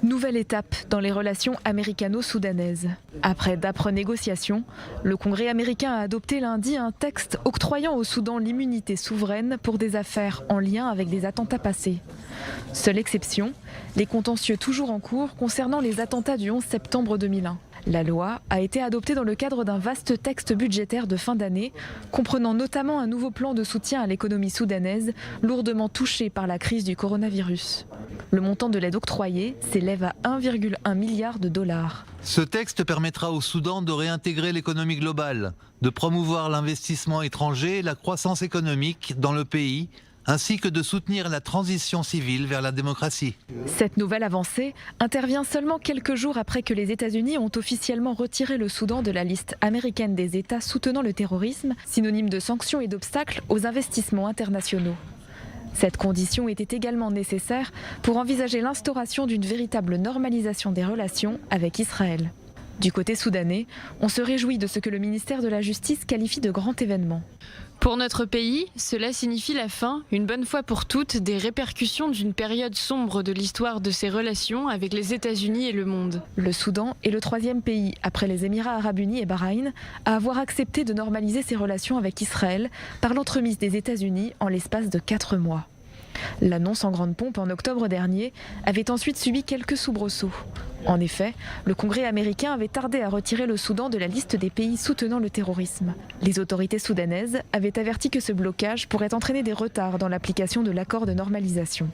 Nouvelle étape dans les relations américano-soudanaises. Après d'âpres négociations, le Congrès américain a adopté lundi un texte octroyant au Soudan l'immunité souveraine pour des affaires en lien avec des attentats passés. Seule exception, les contentieux toujours en cours concernant les attentats du 11 septembre 2001. La loi a été adoptée dans le cadre d'un vaste texte budgétaire de fin d'année, comprenant notamment un nouveau plan de soutien à l'économie soudanaise, lourdement touchée par la crise du coronavirus. Le montant de l'aide octroyée s'élève à 1,1 milliard de dollars. Ce texte permettra au Soudan de réintégrer l'économie globale, de promouvoir l'investissement étranger et la croissance économique dans le pays, ainsi que de soutenir la transition civile vers la démocratie. Cette nouvelle avancée intervient seulement quelques jours après que les États-Unis ont officiellement retiré le Soudan de la liste américaine des États soutenant le terrorisme, synonyme de sanctions et d'obstacles aux investissements internationaux. Cette condition était également nécessaire pour envisager l'instauration d'une véritable normalisation des relations avec Israël. Du côté soudanais, on se réjouit de ce que le ministère de la Justice qualifie de grand événement. Pour notre pays, cela signifie la fin, une bonne fois pour toutes, des répercussions d'une période sombre de l'histoire de ses relations avec les États-Unis et le monde. Le Soudan est le troisième pays, après les Émirats arabes unis et Bahreïn, à avoir accepté de normaliser ses relations avec Israël par l'entremise des États-Unis en l'espace de 4 mois. L'annonce en grande pompe en octobre dernier avait ensuite subi quelques soubresauts. En effet, le Congrès américain avait tardé à retirer le Soudan de la liste des pays soutenant le terrorisme. Les autorités soudanaises avaient averti que ce blocage pourrait entraîner des retards dans l'application de l'accord de normalisation.